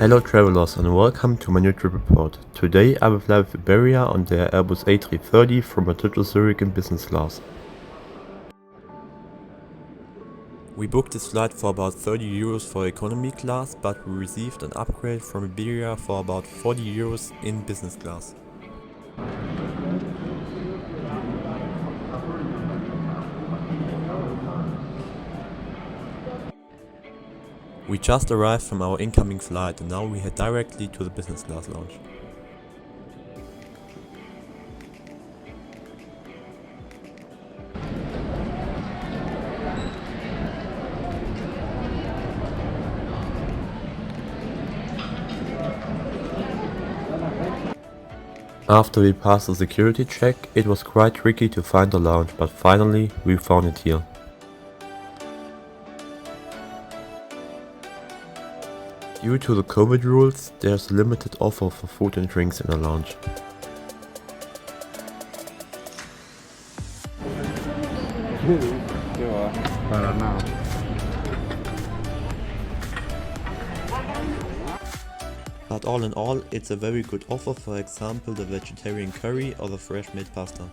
Hello travelers and welcome to my new trip report. Today I will fly with Iberia on their Airbus A330 from Madrid to Zurich in business class. We booked this flight for about 30 euros for economy class, but we received an upgrade from Iberia for about 40 euros in business class. We just arrived from our incoming flight and now we head directly to the business class lounge. After we passed the security check, it was quite tricky to find the lounge, but finally we found it here. Due to the COVID rules, there's a limited offer for food and drinks in the lounge. But all in all, it's a very good offer, for example the vegetarian curry or the fresh made pasta.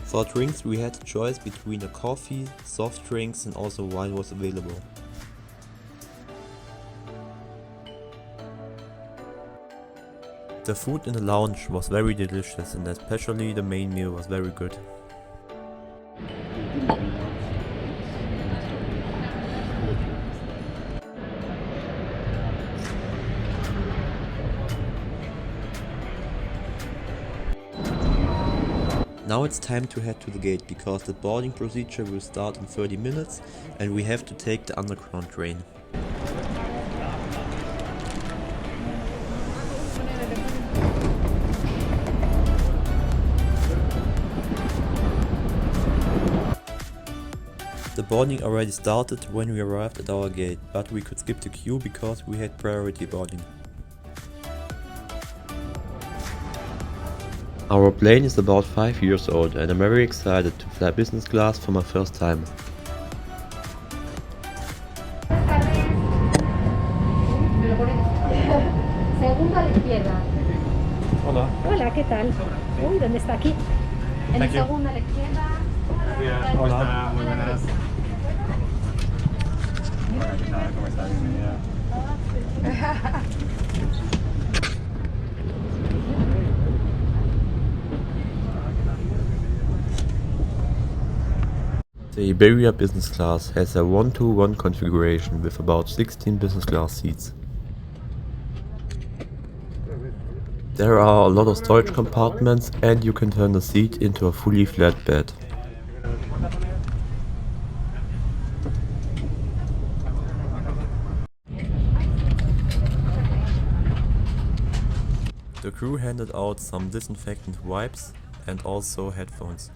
For drinks we had a choice between a coffee, soft drinks and also wine was available. The food in the lounge was very delicious and especially the main meal was very good. Now it's time to head to the gate because the boarding procedure will start in 30 minutes and we have to take the underground train. The boarding already started when we arrived at our gate, but we could skip the queue because we had priority boarding. Our plane is about 5 years old and I'm very excited to fly business class for my first time. Segundo a la izquierda. Hola. Hola, ¿qué tal? Uy, ¿dónde está aquí? En el segundo a la izquierda. Hola. Muy buenas. Hola, ¿qué tal? ¿Cómo está? Bienvenida. The Iberia business class has a 1-to-1 configuration with about 16 business class seats. There are a lot of storage compartments and you can turn the seat into a fully flat bed. The crew handed out some disinfectant wipes and also headphones.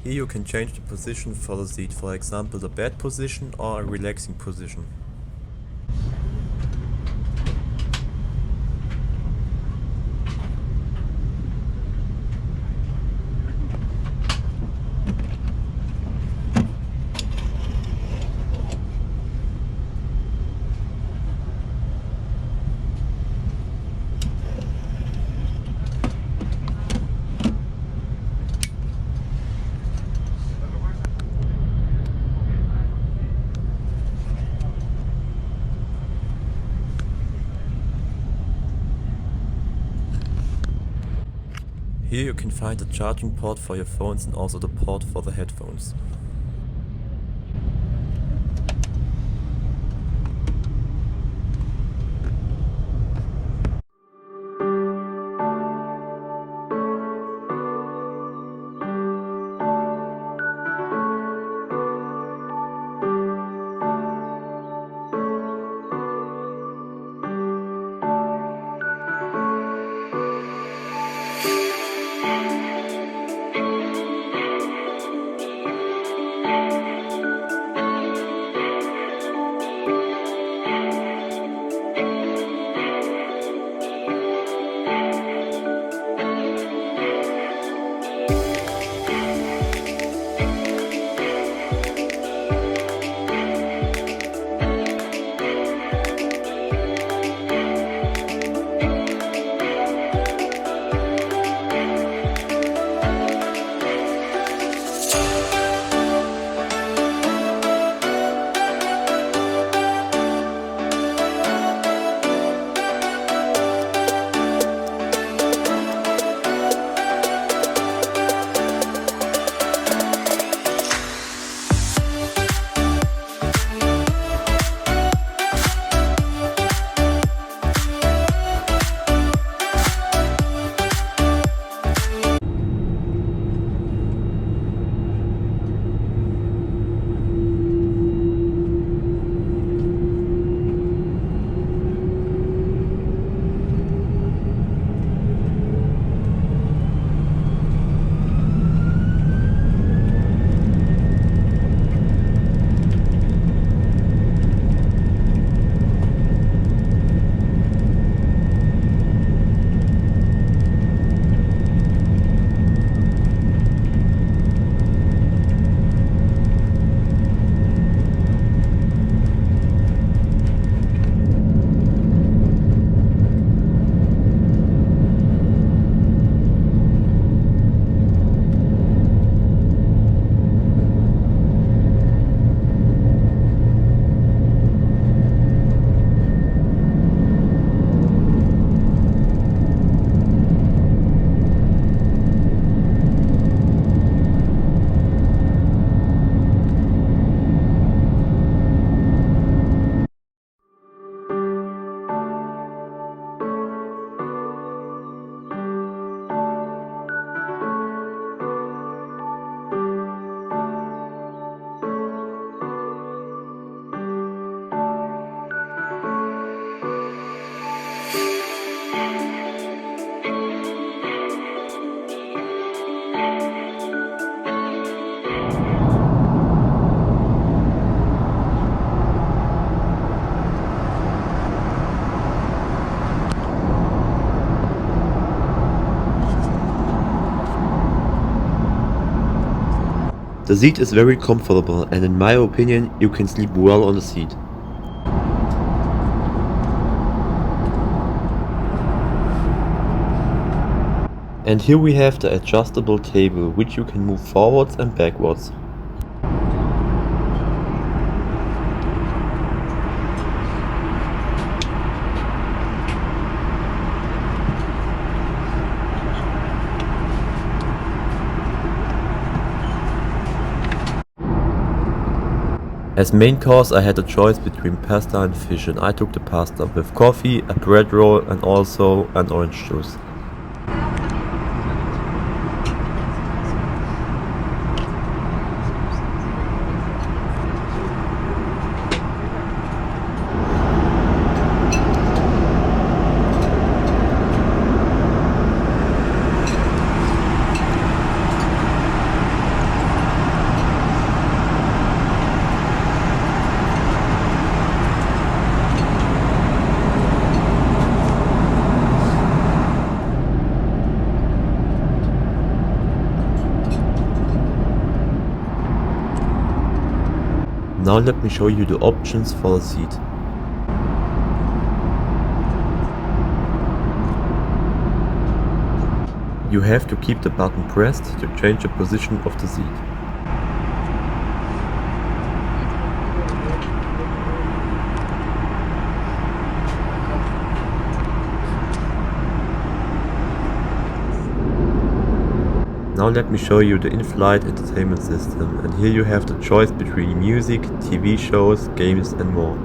Here you can change the position for the seat, for example the bed position or a relaxing position. Here you can find a charging port for your phones and also the port for the headphones. The seat is very comfortable and in my opinion you can sleep well on the seat. And here we have the adjustable table, which you can move forwards and backwards. As main course I had a choice between pasta and fish, and I took the pasta with coffee, a bread roll and also an orange juice. Now let me show you the options for the seat. You have to keep the button pressed to change the position of the seat. Now let me show you the in-flight entertainment system, and here you have the choice between music, TV shows, games and more.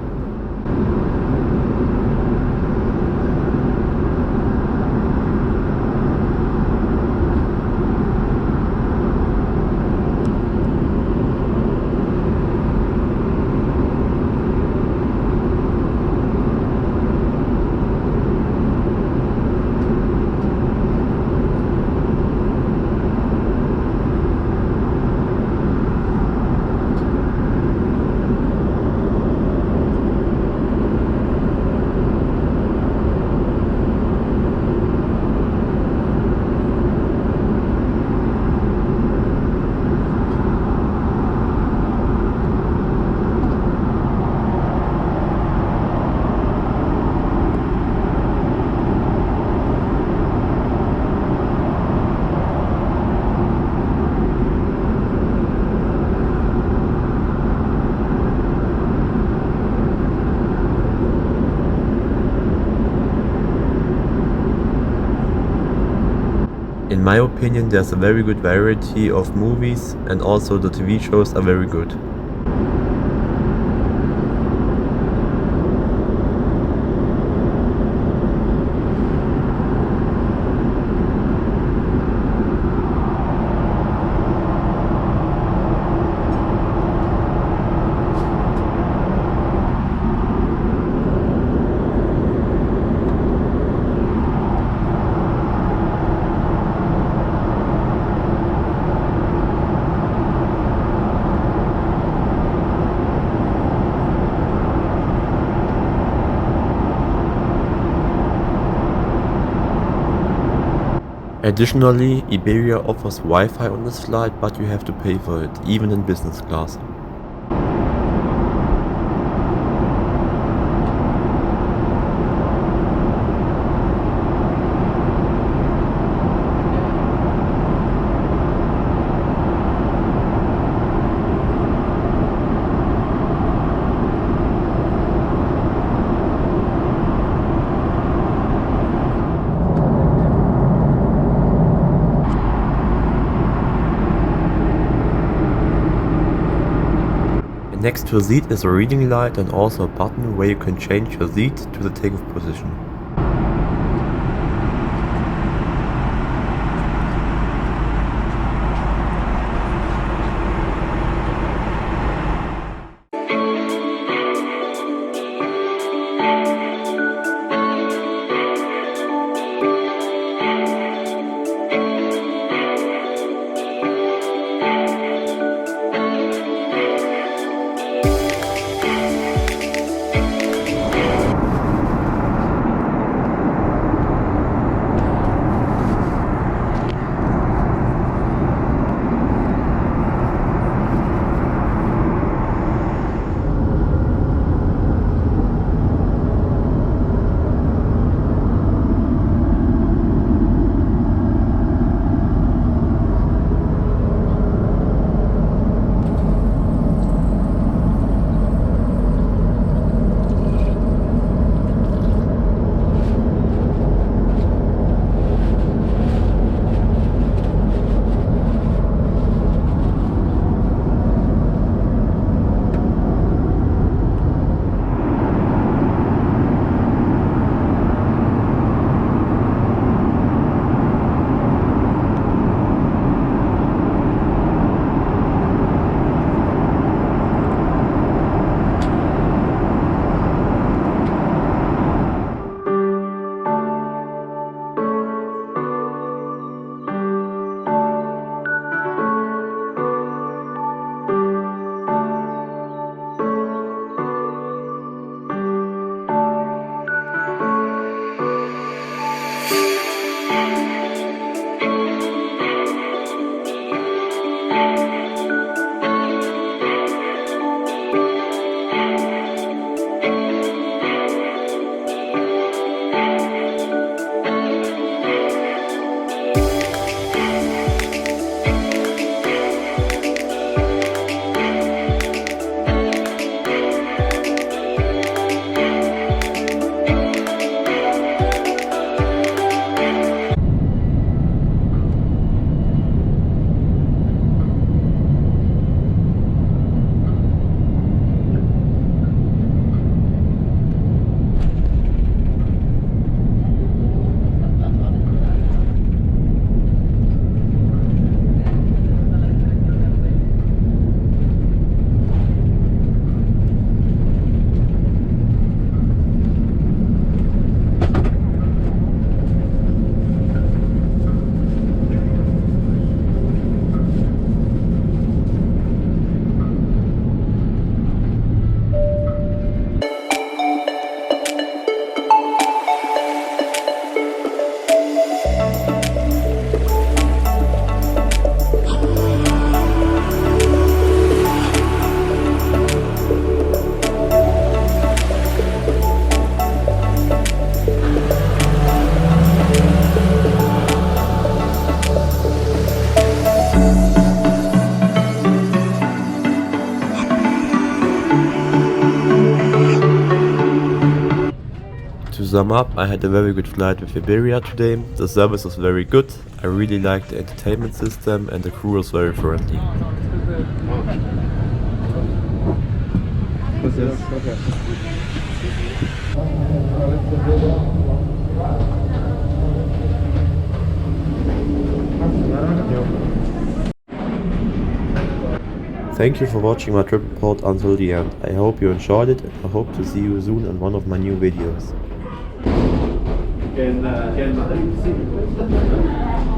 In my opinion, there's a very good variety of movies and also the TV shows are very good. Additionally, Iberia offers Wi-Fi on this flight, but you have to pay for it, even in business class. Next to the seat is a reading light and also a button where you can change your seat to the takeoff position. To sum up, I had a very good flight with Iberia today. The service was very good, I really liked the entertainment system and the crew was very friendly. Thank you for watching my trip report until the end. I hope you enjoyed it and I hope to see you soon in one of my new videos. En Madrid, sí.